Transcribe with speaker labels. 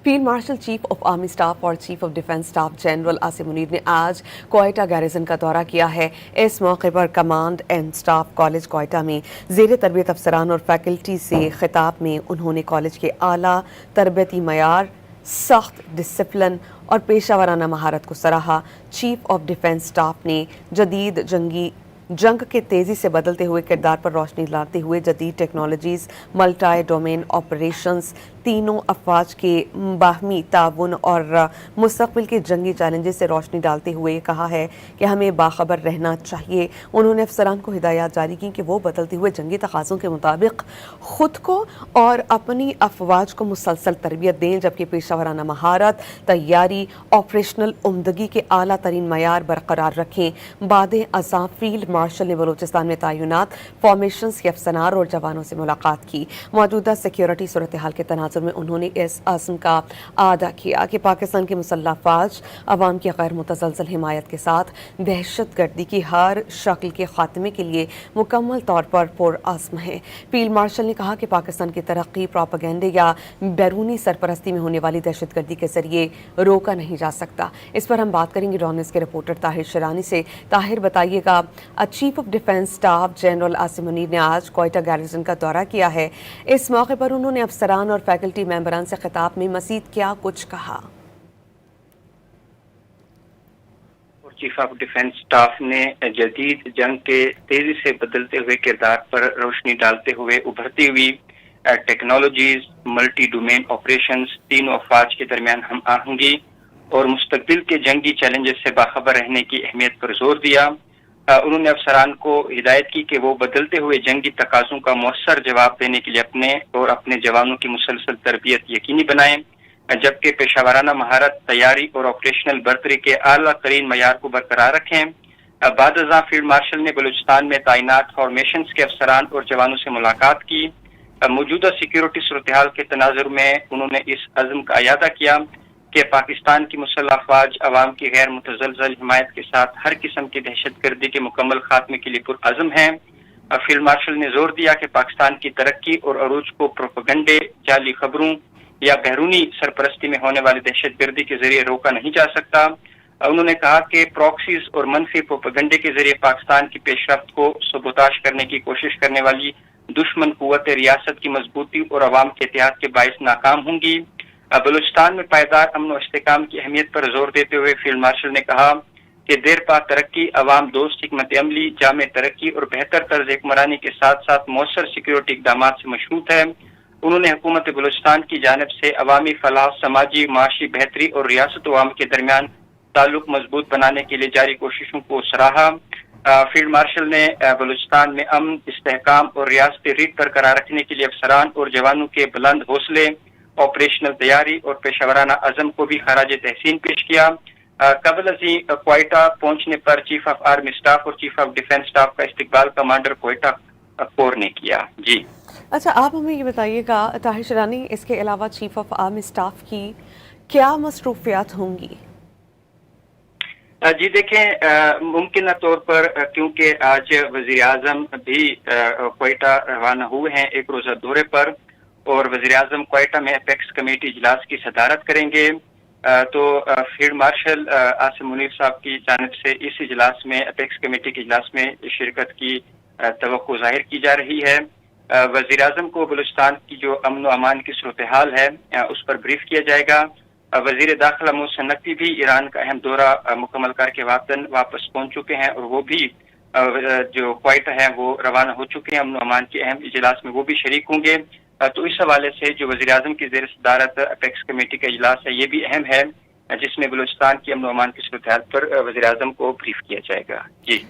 Speaker 1: Field marshal chief of army staff और chief of defence staff general Asim Munir ने आज Quetta garrison का दौरा किया है। इस मौके पर command and staff college Quetta में ज़ेर तरबियत अफसरान और फैकल्टी से खिताब में उन्होंने कॉलेज के आला तरबियती मयार, सख्त डिसिप्लिन और पेशा वराना महारत को सराहा। चीफ ऑफ डिफेंस स्टाफ ने जदीद जंग के तेज़ी से बदलते हुए किरदार पर रोशनी डालते हुए जदीद टेक्नोलॉजीज़, मल्टी डोमेन ऑपरेशंस, तीनों अफवाज के बाहमी ताउन और मुस्तक़बिल के जंगी चैलेंजेस से रोशनी डालते हुए कहा है कि हमें बाखबर रहना चाहिए। उन्होंने अफसरान को हिदायत जारी की कि वो बदलते हुए जंगी तकाज़ों के मुताबिक ख़ुद को और अपनी अफवाज को मुसलसल तरबियत दें, जबकि पेशा वराना महारत, तैयारी, ऑपरेशनल उम्दगी के आला तरीन मयार बरकरार रखें। बाद अज़ां फील्ड मार्शल ने बलूचिस्तान में तैनात फॉर्मेशंस के अफसरान और जवानों से मुलाकात की। मौजूदा सिक्योरिटी सूरत हाल के तनाज़ुर में उन्होंने इस अज़्म का आदा किया कि पाकिस्तान की मुसल्लह फ़ौज अवाम की गैर मुतज़लज़ल हिमायत के साथ दहशत गर्दी की हर शक्ल के खात्मे के लिए मुकम्मल तौर पर पुरअज़्म है। फील्ड मार्शल ने कहा कि पाकिस्तान की तरक्की प्रोपेगेंडे या बैरूनी सरपरस्ती में होने वाली दहशत गर्दी के जरिए रोका नहीं जा सकता। इस पर हम बात करेंगे डॉनेस के रिपोर्टर ताहिर शरानी से। ताहिर, बताइएगा, chief of defence staff general Asim Munir ने आज क्वेटा गैरिसन का दौरा किया है। इस मौके पर उन्होंने अफसरान और फैकल्टी मेंबरान से खिताब में मज़ीद क्या कुछ कहा?
Speaker 2: चीफ ऑफ डिफेंस स्टाफ ने जदीद जंग के तेजी से बदलते हुए किरदार पर रोशनी डालते हुए उभरती हुई टेक्नोलॉजीज, मल्टी डोमेन ऑपरेशंस, तीनों अफवाज के दरमियान हम आहंगी और मुस्तकबिल के जंगी चैलेंजेस से बाखबर रहने की अहमियत पर जोर दिया। उन्होंने अफसरान को हिदायत की कि वो बदलते हुए जंगी तकाज़ों का मौसर जवाब देने के लिए अपने जवानों की मुसलसल तरबियत यकीनी बनाएं, जबकि पेशावराना महारत, तैयारी और ऑपरेशनल बर्तरी के आला तरीन मयार को बरकरार रखें। बाद अज़ां फील्ड मार्शल ने बलूचिस्तान में तैनात फॉर्मेशंस के अफसरान और जवानों से मुलाकात की। मौजूदा सिक्योरिटी सूरत हाल के तनाजुर में उन्होंने इस अज़्म का अयादा किया कि पाकिस्तान की मुसल्लह फ़ौज अवाम की गैर मुतज़लज़ल हिमायत के साथ हर किस्म की दहशत गर्दी के मुकम्मल खात्मे के लिए पुरअज़्म है। फील्ड मार्शल ने जोर दिया कि पाकिस्तान की तरक्की और अरूज को प्रोपेगेंडे, जाली खबरों या बैरूनी सरपरस्ती में होने वाली दहशत गर्दी के जरिए रोका नहीं जा सकता। उन्होंने कहा कि प्रॉक्सीज और मनफी प्रोपेगेंडे के जरिए पाकिस्तान की पेशरफ्त को सबोताश करने की कोशिश करने वाली दुश्मन कुव्वत रियासत की मजबूती और अवाम के इत्तेहाद के बायस नाकाम होंगी। बलूचिस्तान में पायदार अमन और इस्तेकाम की अहमियत पर जोर देते हुए फील्ड मार्शल ने कहा कि देर पा तरक्की, अवाम दोस्त हिकमत अमली, जामे तरक्की और बेहतर तर्ज हुक्मरानी के साथ साथ मौसर सिक्योरिटी इक़दाम से मशरूत है। उन्होंने हुकूमत बलूचिस्तान की जानिब से अवामी फलाह, समाजी माशी बेहतरी और रियासत अवाम के दरमियान ताल्लुक मजबूत बनाने के लिए जारी कोशिशों को सराहा। फील्ड मार्शल ने बलूचिस्तान में अमन, इस्तेहकाम और रियासती रीत बरकरार रखने के लिए अफसरान और जवानों के बुलंद हौसले, ऑपरेशनल तैयारी और पेशावराना अज़म को भी खराज तहसीन पेश किया। कबल अज़ीं क्वेटा पहुंचने पर चीफ ऑफ आर्मी स्टाफ और चीफ ऑफ डिफेंस स्टाफ का इस्तकबाल कमांडर क्वेटा कोर ने किया। जी
Speaker 1: अच्छा, आप हमें ये बताइएगा ताहिर शरानी, इसके अलावा चीफ ऑफ आर्मी स्टाफ की क्या मसरूफियात होंगी?
Speaker 2: जी देखें, मुमकिन तौर पर क्योंकि आज वज़ीर आज़म भी क्वेटा रवाना हुए हैं एक रोज़ा दौरे पर और वज़ीर आज़म क्वेटा में अपेक्स कमेटी इजलास की सदारत करेंगे, तो फील्ड मार्शल आसिम मुनीर साहब की जानिब से इस इजलास में, अपेक्स कमेटी के इजलास में शिरकत की तवक्को जाहिर की जा रही है। वज़ीर आज़म को बलूचिस्तान की जो अमन व अमान की सूरत हाल है उस पर ब्रीफ किया जाएगा। वज़ीर दाखिला मोहसिन नकवी भी ईरान का अहम दौरा मुकम्मल करके वतन वापस पहुंच चुके हैं और वो भी जो क्वेटा है वो रवाना हो चुके हैं। अमन व अमान के अहम इजलास में वो भी शरीक होंगे। तो इस हवाले से जो वज़ीर आज़म की ज़ेर सदारत अपेक्स कमेटी का इजलास है ये भी अहम है, जिसमें बलूचिस्तान की अमन व अमान की सूरत हाल पर वज़ीर आज़म को ब्रीफ किया जाएगा। जी।